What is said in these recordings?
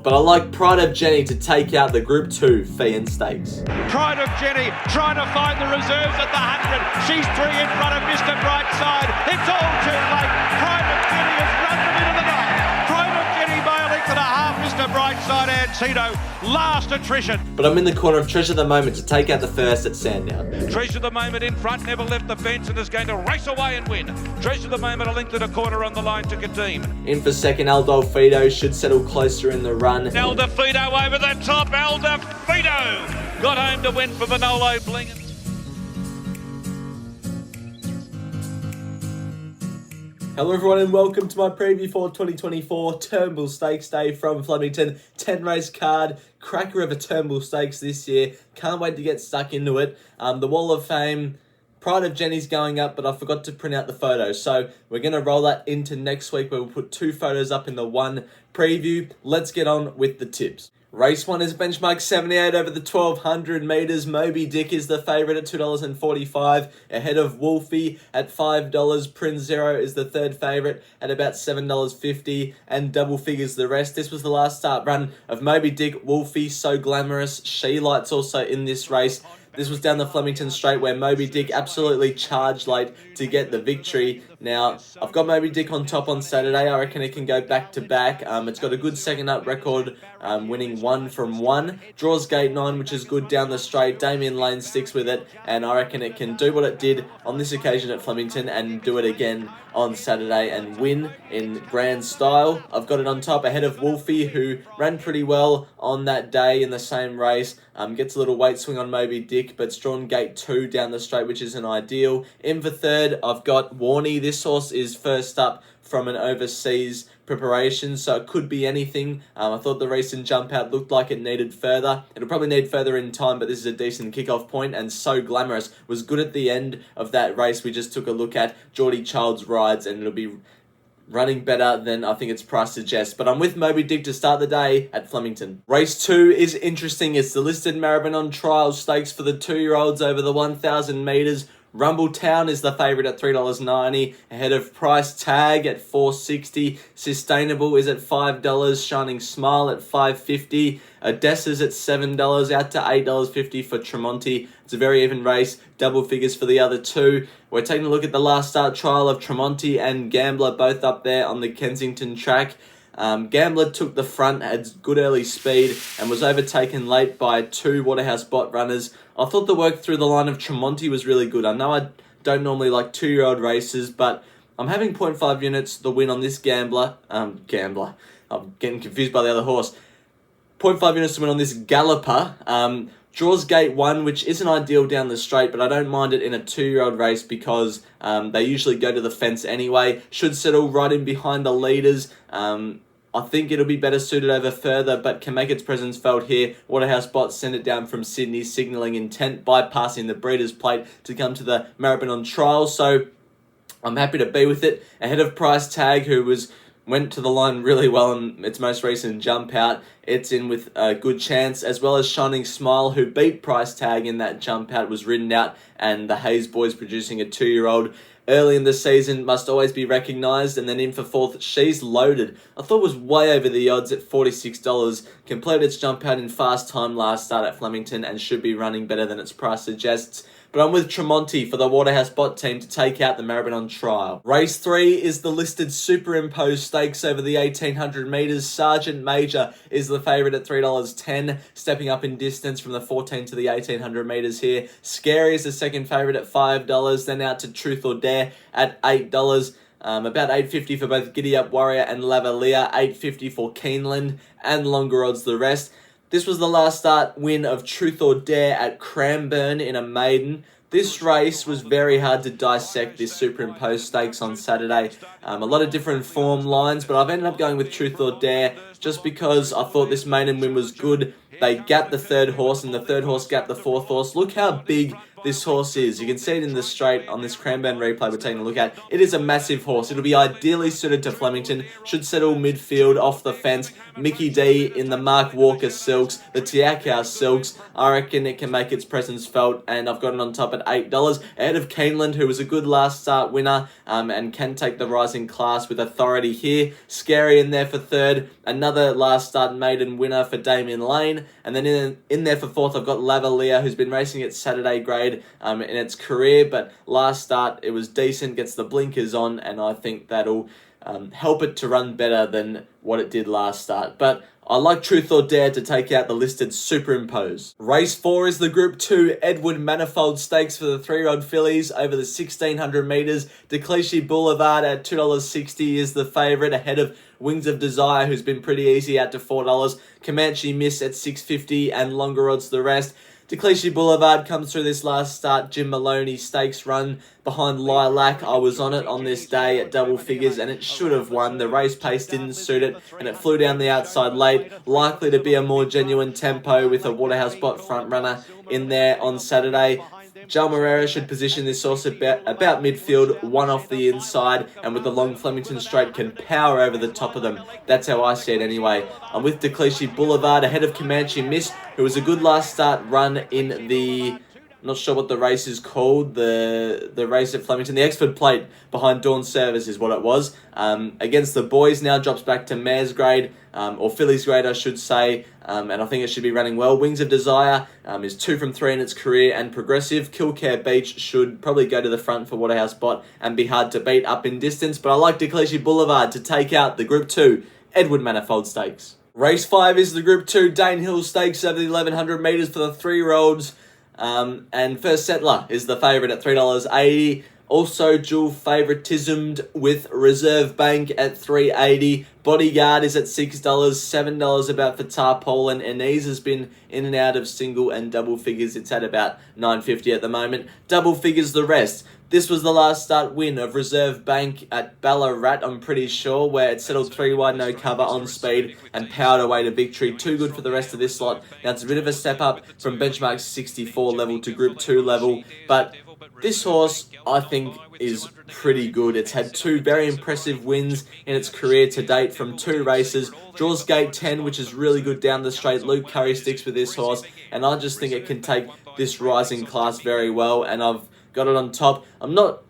but I like Pride of Jenny to take out the Group 2 Fee and Stakes. Pride of Jenny trying to find the reserves at the 100. She's 3 in front of Mr. Brightside. It's all too late. Pride of Jenny has run them into the night. Pride of Jenny by a length and a half. Mr. Brightside and Tito. Last attrition. But I'm in the corner of Treasure the Moment to take out the first at Sandown. Treasure the Moment in front, never left the fence and is going to race away and win. Treasure the Moment a length and a quarter on the line to Kadeem. In for second, El Dolfido should settle closer in the run. El Dolfido over the top. El Dolfido got home to win for Manolo Bling. Hello everyone and welcome to my preview for 2024 Turnbull Stakes Day from Flemington. 10 race card, cracker of a Turnbull Stakes this year. Can't wait to get stuck into it. The Wall of Fame, Pride of Jenny's going up, but I forgot to print out the photos. So we're going to roll that into next week where we'll put 2 photos up in the one preview. Let's get on with the tips. Race 1 is benchmark 78 over the 1200 metres. Moby Dick is the favourite at $2.45, ahead of Wolfie at $5. Prince Zero is the third favourite at about $7.50, and double figures the rest. This was the last start run of Moby Dick, Wolfie, So Glamorous. She Light's also in this race. This was down the Flemington straight where Moby Dick absolutely charged late to get the victory. Now, I've got Moby Dick on top on Saturday. I reckon it can go back to back. It's got a good second up record, winning 1 from 1. Draws gate 9, which is good down the straight. Damien Lane sticks with it, and I reckon it can do what it did on this occasion at Flemington and do it again on Saturday and win in grand style. I've got it on top ahead of Wolfie, who ran pretty well on that day in the same race. Gets a little weight swing on Moby Dick, but it's drawn gate 2 down the straight, which isn't ideal. In for third, I've got Warney. This horse is first up from an overseas preparation, so it could be anything. I thought the recent jump out looked like it needed further. It'll probably need further in time, but this is a decent kickoff point, and So Glamorous was good at the end of that race we just took a look at. Geordie Childs rides, and it'll be running better than I think its price suggests. But I'm with Moby Dick to start the day at Flemington. Race 2 is interesting. It's the listed Maribyrnong Trial Stakes for the 2-year-olds over the 1,000 metres. Rumbletown is the favourite at $3.90, ahead of Price Tag at $4.60. Sustainable is at $5, Shining Smile at $5.50. Odessa's at $7, out to $8.50 for Tremonti. It's a very even race, double figures for the other 2. We're taking a look at the last start trial of Tremonti and Gambler, both up there on the Kensington track. Gambler took the front, had good early speed, and was overtaken late by 2 Waterhouse Bot runners. I thought the work through the line of Tremonti was really good. I know I don't normally like 2-year-old races, but I'm having 0.5 units the win on this Gambler. I'm getting confused by the other horse. 0.5 units to win on this Galloper. Draws gate 1, which isn't ideal down the straight, but I don't mind it in a 2-year-old race because they usually go to the fence anyway. Should settle right in behind the leaders. I think it'll be better suited over further, but can make its presence felt here. Waterhouse Bot sent it down from Sydney, signalling intent, bypassing the Breeders' Plate to come to the Maribyrnong Trial. So I'm happy to be with it. Ahead of Price Tag, who went to the line really well in its most recent jump out. It's in with a good chance, as well as Shining Smile, who beat Price Tag in that jump out, was ridden out, and the Hayes boys producing a 2-year-old. Early in the season, must always be recognised, and then in for fourth, She's Loaded. I thought it was way over the odds at $46. Completed its jump out in fast time last start at Flemington and should be running better than its price suggests. But I'm with Tremonti for the Waterhouse Bot team to take out the Maribyrnong Trial. Race 3 is the listed Superimposed Stakes over the 1,800 metres. Sergeant Major is the favourite at $3.10, stepping up in distance from the 14 to the 1,800 metres here. Scary is the second favourite at $5, then out to Truth or Dare at $8. About $8.50 for both Giddy Up Warrior and Lavalier, $8.50 for Keeneland, and longer odds the rest. This was the last start win of Truth or Dare at Cranbourne in a maiden. This race was very hard to dissect, this Superimposed Stakes on Saturday. A lot of different form lines, but I've ended up going with Truth or Dare just because I thought this maiden win was good. They gapped the third horse, and the third horse gapped the fourth horse. Look how big this horse is. You can see it in the straight on this Cranbourne replay we're taking a look at. It is a massive horse. It'll be ideally suited to Flemington. Should settle midfield off the fence. Mickey D in the Mark Walker Silks, the Tiakau Silks. I reckon it can make its presence felt, and I've got it on top at $8 ahead of Keeneland, who was a good last start winner and can take the rising class with authority here. Scary in there for third. Another last start maiden winner for Damien Lane. And then in there for fourth, I've got Lavalier, who's been racing at Saturday grade in its career, but last start it was decent, gets the blinkers on, and I think that'll help it to run better than what it did last start. But I like Truth or Dare to take out the listed Superimpose. Race 4 is the Group 2 Edward Manifold Stakes for the 3-year-old fillies over the 1600 metres. Declishi Boulevard at $2.60 is the favourite, ahead of Wings of Desire, who's been pretty easy, out to $4. Comanche Miss at $6.50 and longer odds the rest. Declishi Boulevard comes through this last start Jim Maloney stakes run behind Lilac. I was on it on this day at double figures and it should have won. The race pace didn't suit it and it flew down the outside late. Likely to be a more genuine tempo with a Waterhouse Bot front runner in there on Saturday. Joel Moreira should position this horse about midfield, one off the inside, and with the long Flemington straight can power over the top of them. That's how I see it anyway. I'm with Declishi Boulevard ahead of Comanche Miss, who was a good last start run in the... not sure what the race is called, the race at Flemington. The Exford Plate behind Dawn Service is what it was. Against the boys, now drops back to mares grade, or fillies grade I should say, and I think it should be running well. Wings of Desire is 2 from 3 in its career and progressive. Killcare Beach should probably go to the front for Waterhouse Bot and be hard to beat up in distance, but I like Declishi Boulevard to take out the Group 2 Edward Manifold Stakes. Race 5 is the Group 2 Dane Hill Stakes over the 1100 metres for the 3-year-olds. And First Settler is the favourite at $3.80. Also dual favouritismed with Reserve Bank at $3.80. Bodyguard is at $6, $7 about for Tarpaulin. Anise has been in and out of single and double figures. It's at about $9.50 at the moment. Double figures the rest. This was the last start win of Reserve Bank at Ballarat, I'm pretty sure, where it settled 3 wide, no cover on speed and powered away to victory. Too good for the rest of this lot. Now it's a bit of a step up from benchmark 64 level to Group 2 level, but this horse, I think, is pretty good. It's had 2 very impressive wins in its career to date from 2 races. Draws gate 10, which is really good down the straight. Luke Curry sticks with this horse, and I just think it can take this rising class very well, and I've got it on top. I'm not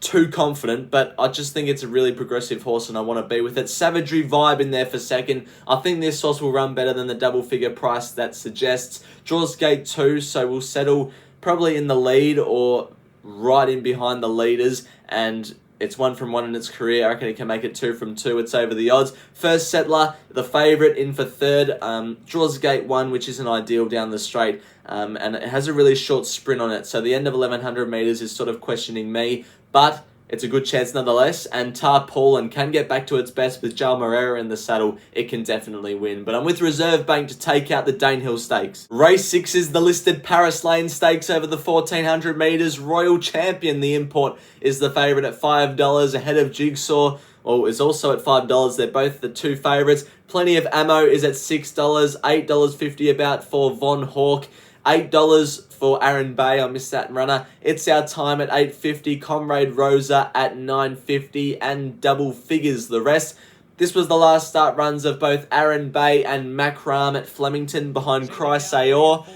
too confident, but I just think it's a really progressive horse and I want to be with it. Savagery Vibe in there for second. I think this horse will run better than the double figure price that suggests. Draws gate 2, so we'll settle probably in the lead or right in behind the leaders, and it's 1 from 1 in its career. I reckon it can make it 2 from 2. It's over the odds. First Settler, the favourite, in for third. Draws gate 1, which isn't ideal down the straight. And it has a really short sprint on it. So the end of 1100 metres is sort of questioning me. But it's a good chance nonetheless. And Tarpaulin can get back to its best with Joel Moreira in the saddle. It can definitely win. But I'm with Reserve Bank to take out the Dane Hill Stakes. Race 6 is the listed Paris Lane Stakes over the 1400 metres. Royal Champion, the import, is the favourite at $5 ahead of Jigsaw. Or is also at $5. They're both the 2 favourites. Plenty of Ammo is at $6. $8.50 about for Von Hawk. $8 for Aaron Bay. I missed that runner. It's Our Time at $8.50. Comrade Rosa at $9.50. And double figures the rest. This was the last start runs of both Aaron Bay and Macram at Flemington behind Cry Sayor.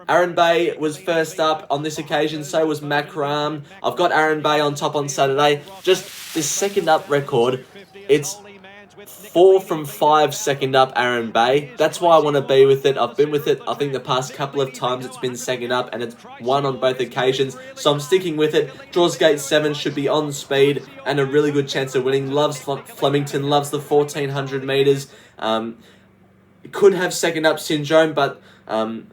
Aaron Bay was first up on this occasion, so was Macram. I've got Aaron Bay on top on Saturday. Just this second up record, it's 4 from 5 second up Aaron Bay. That's why I want to be with it. I've been with it, I think, the past couple of times it's been second up, and it's won on both occasions, so I'm sticking with it. Draws gate 7, should be on speed, and a really good chance of winning. Loves Flemington, loves the 1400 metres. Could have second up syndrome, but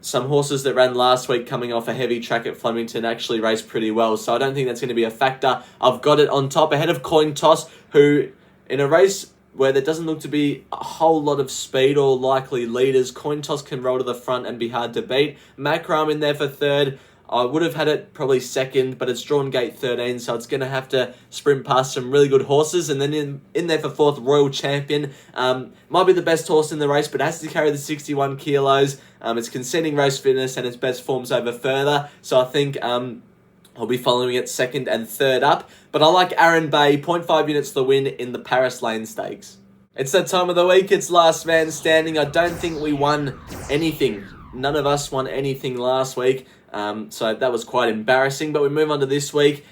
some horses that ran last week coming off a heavy track at Flemington actually raced pretty well, so I don't think that's going to be a factor. I've got it on top ahead of Coin Toss, who in a race where there doesn't look to be a whole lot of speed or likely leaders, Coin Toss can roll to the front and be hard to beat. Macram in there for third. I would have had it probably second, but it's drawn gate 13, so it's going to have to sprint past some really good horses. And then in there for fourth, Royal Champion. Might be the best horse in the race, but it has to carry the 61 kilos. It's conceding race fitness and its best forms over further. So I think I'll be following it second and third up. But I like Aaron Bay, 0.5 units to the win in the Paris Lane Stakes. It's that time of the week. It's last man standing. I don't think we won anything. None of us won anything last week. So that was quite embarrassing. But we move on to this week.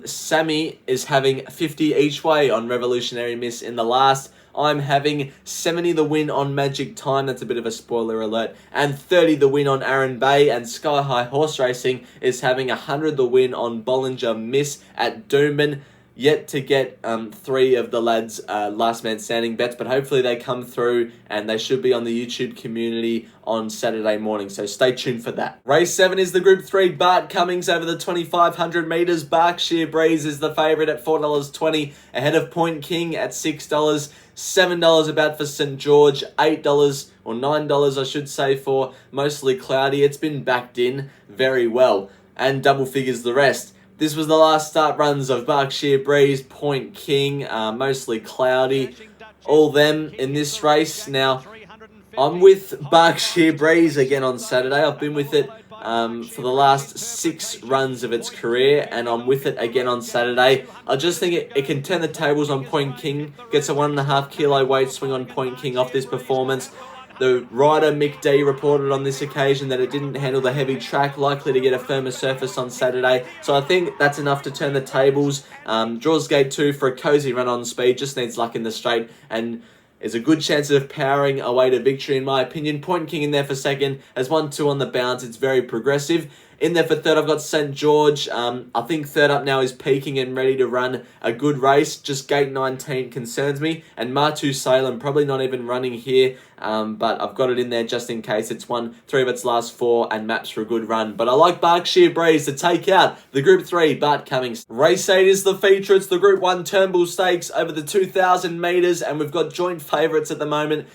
Sammy is having 50 each way on Revolutionary Miss in the last. I'm having 70 the win on Magic Time. That's a bit of a spoiler alert. And 30 the win on Aaron Bay. And Sky High Horse Racing is having 100 the win on Bollinger Miss at Doomben. Yet to get 3 of the lads' last man standing bets, but hopefully they come through and they should be on the YouTube community on Saturday morning, so stay tuned for that. Race 7 is the Group 3 Bart Cummings over the 2,500 metres. Berkshire Breeze is the favourite at $4.20, ahead of Point King at $6, $7 about for St George, $8 or $9 I should say for Mostly Cloudy. It's been backed in very well, and double figures the rest. This was the last start runs of Berkshire Breeze, Point King, Mostly Cloudy, all them in this race. Now, I'm with Berkshire Breeze again on Saturday. I've been with it for the last 6 runs of its career, and I'm with it again on Saturday. I just think it can turn the tables on Point King, gets a 1.5 kilo weight swing on Point King off this performance. The rider, Mick D, reported on this occasion that it didn't handle the heavy track, likely to get a firmer surface on Saturday. So I think that's enough to turn the tables. Draws gate 2 for a cosy run on speed, just needs luck in the straight, and is a good chance of powering away to victory in my opinion. Point King in there for second, has 1-2 on the bounce, it's very progressive. In there for third, I've got St George. I think third up now is peaking and ready to run a good race. Just gate 19 concerns me. And Matu Salem, probably not even running here, but I've got it in there just in case. It's won 3 of its last 4 and maps for a good run. But I like Berkshire Breeze to take out the Group 3 Bart Cummings. Race 8 is the feature. It's the Group 1 Turnbull Stakes over the 2,000 metres, and we've got joint favourites at the moment.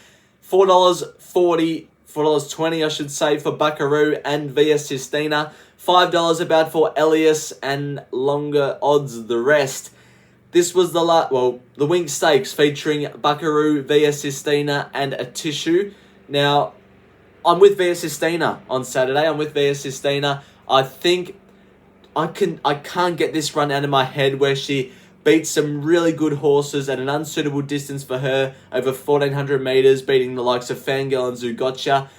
$4.40. $4.20 I should say for BUCKAROO and via SISTINA. $5 about for ELIYASS, and longer odds the rest. This was the Wink Stakes featuring BUCKAROO, via SISTINA and a tissue. Now, I'm with via SISTINA on Saturday. I'm with via SISTINA. I think I can't get this run out of my head where she beats some really good horses at an unsuitable distance for her over 1,400 metres, beating the likes of Fangirl and Zugotcha.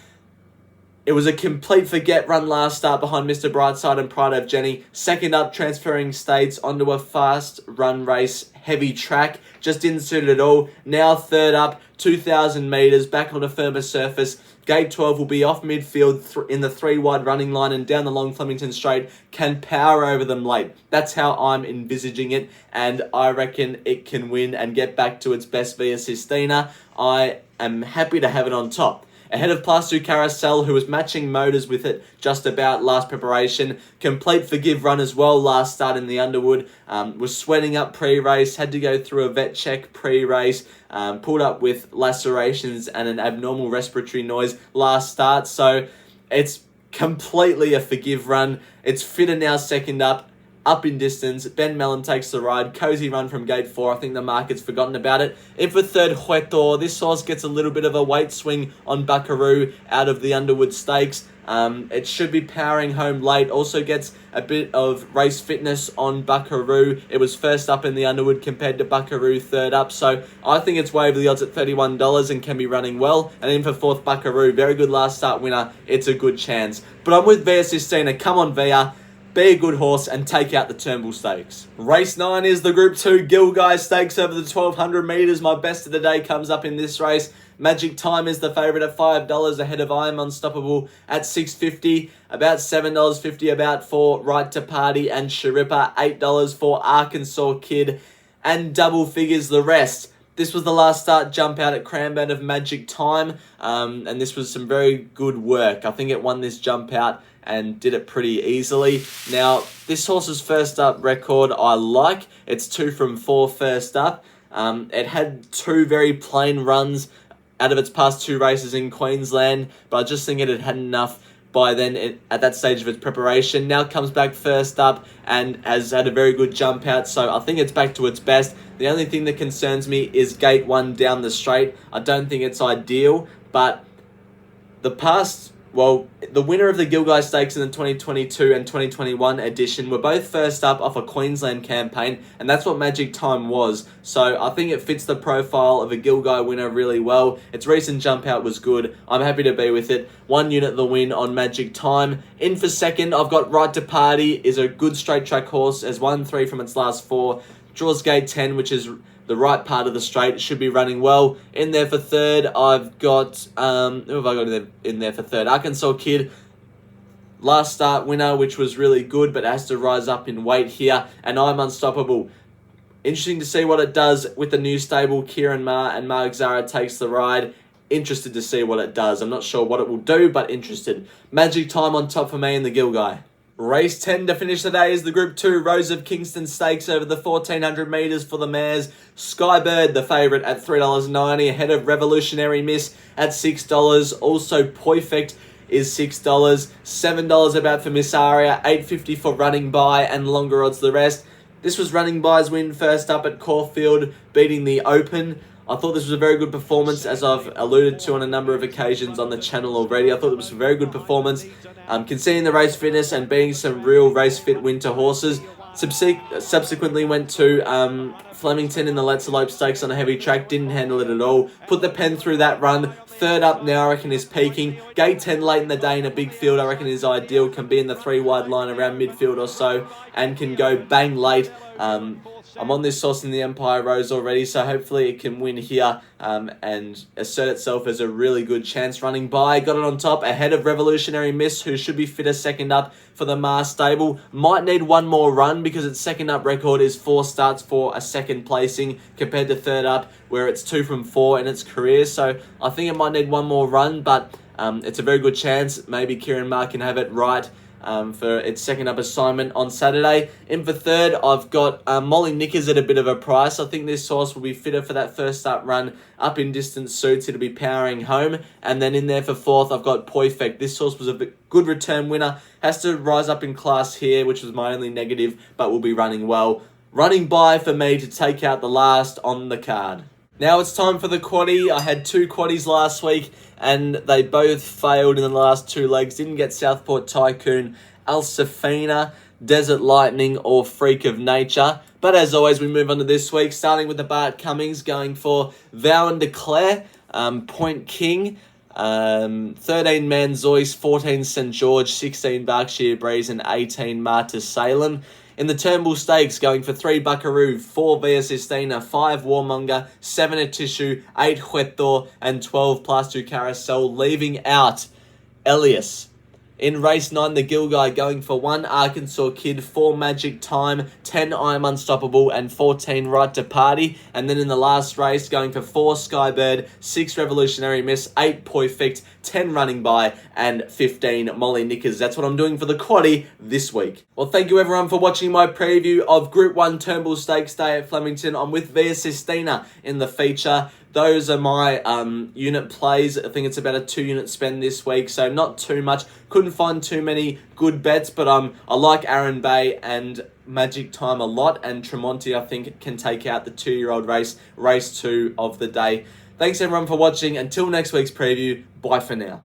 It was a complete forget run last start behind Mr. Brightside and Pride of Jenny. Second up, transferring states onto a fast run race, heavy track. Just didn't suit it at all. Now third up, 2,000 metres, back on a firmer surface. Gate 12 will be off midfield in the 3 wide running line and down the long Flemington straight. Can power over them late. That's how I'm envisaging it, and I reckon it can win and get back to its best via SISTINA. I am happy to have it on top. Ahead of Plastu Carousel, who was matching motors with it just about last preparation. Complete Forgive run as well last start in the Underwood. Was sweating up pre-race, had to go through a vet check pre-race. Pulled up with lacerations and an abnormal respiratory noise last start. So it's completely a Forgive run. It's fitter now second up in distance. Ben Mellon takes the ride. Cozy run from gate 4. I think the market's forgotten about it. In for third, Huetor. This horse gets a little bit of a weight swing on BUCKAROO out of the Underwood Stakes. It should be powering home late. Also gets a bit of race fitness on BUCKAROO. It was first up in the Underwood compared to BUCKAROO third up. So I think it's way over the odds at $31 and can be running well. And in for fourth, BUCKAROO. Very good last start winner. It's a good chance. But I'm with Via SISTINA. Come on, Via. Be a good horse and take out the Turnbull Stakes. Race 9 is the Group 2 Gilgai Stakes over the 1,200 metres. My best of the day comes up in this race. Magic Time is the favourite at $5 ahead of I Am Unstoppable at $6.50. About $7.50 about for Right to Party and Sharippa. $8 for Arkansas Kid. And double figures the rest. This was the last start jump out at Cranbourne of Magic Time. And this was some very good work. I think it won this jump out and did it pretty easily. Now, this horse's first up record I like. It's 2 from 4 first up. It had 2 very plain runs out of its past 2 races in Queensland, but I just think it had had enough by then at that stage of its preparation. Now comes back first up and has had a very good jump out, so I think it's back to its best. The only thing that concerns me is gate 1 down the straight. I don't think it's ideal, but the winner of the Gilgai Stakes in the 2022 and 2021 edition were both first up off a Queensland campaign, and that's what Magic Time was. So I think it fits the profile of a Gilgai winner really well. Its recent jump out was good. I'm happy to be with it. 1 unit the win on Magic Time. In for second, I've got Right to Party. Is a good straight track horse. Has won 3 from its last 4. Draws gate 10, which is the right part of the straight. Should be running well. In there for third, I've got who have I got in there for third? Arkansas Kid, last start winner, which was really good, but has to rise up in weight here. And I'm Unstoppable. Interesting to see what it does with the new stable. Kieran Ma and Mark Zara takes the ride. Interested to see what it does. I'm not sure what it will do, but interested. Magic Time on top for me in the Gilgai. Race 10 to finish the day is the Group 2 Rose of Kingston Stakes over the 1400 metres for the mares. Skybird, the favourite, at $3.90, ahead of Revolutionary Miss at $6. Also, Perfect is $6. $7 about for Miss Aria, $8.50 for Running By, and longer odds the rest. This was Running By's win first up at Caulfield, beating the Open. I thought this was a very good performance, as I've alluded to on a number of occasions on the channel already. I thought it was a very good performance. Considering the race fitness and being some real race fit winter horses. Subsequently went to Flemington in the Let's Elope Stakes on a heavy track. Didn't handle it at all. Put the pen through that run. Third up now, I reckon, is peaking. Gate 10 late in the day in a big field, I reckon, is ideal. Can be in the 3 wide line around midfield or so, and can go bang late. I'm on this horse in the Empire Rose already, so hopefully it can win here and assert itself as a really good chance. Running By, got it on top, ahead of Revolutionary Miss, who should be fitter second up for the Mars stable. Might need 1 more run because its second up record is 4 starts for a second placing compared to third up, where it's 2 from 4 in its career. So I think it might need 1 more run, but it's a very good chance. Maybe Kieran Ma can have it right for its second up assignment on Saturday. In for third, I've got Molly Knickers at a bit of a price. I think this horse will be fitter for that first up run. Up in distance suits, it'll be powering home. And then in there for fourth, I've got Perfect. This horse was a good return winner. Has to rise up in class here, which was my only negative, but will be running well. Running By for me to take out the last on the card. Now it's time for the quaddie. I had 2 quaddies last week and they both failed in the last 2 legs. Didn't get Southport Tycoon, Al Safina, Desert Lightning or Freak of Nature. But as always, we move on to this week, starting with the Bart Cummings, going for Vow and Declare, Point King, 13 Manzois, 14 St George, 16 Berkshire Breeze and 18 Marta Salem. In the Turnbull Stakes, going for 3 Buckaroo, 4 Via Sistina, 5 Warmonger, 7 Atishu, 8 Huetor, and 12 Plastu Carousel, leaving out ELIYASS. In race 9, the Gilgai, going for 1 Arkansas Kid, 4 Magic Time, 10 I'm Unstoppable, and 14 Right to Party. And then in the last race, going for 4 Skybird, 6 Revolutionary Miss, 8 Perfect, 10 Running By, and 15 Molly Knickers. That's what I'm doing for the quaddie this week. Well, thank you everyone for watching my preview of Group 1 Turnbull Stakes Day at Flemington. I'm with Via Sistina in the feature. Those are my unit plays. I think it's about a 2 unit spend this week, so not too much. Couldn't find too many good bets, but I like Aaron Bay and Magic Time a lot, and Tremonti I think can take out the 2-year-old race 2 of the day. Thanks everyone for watching. Until next week's preview, bye for now.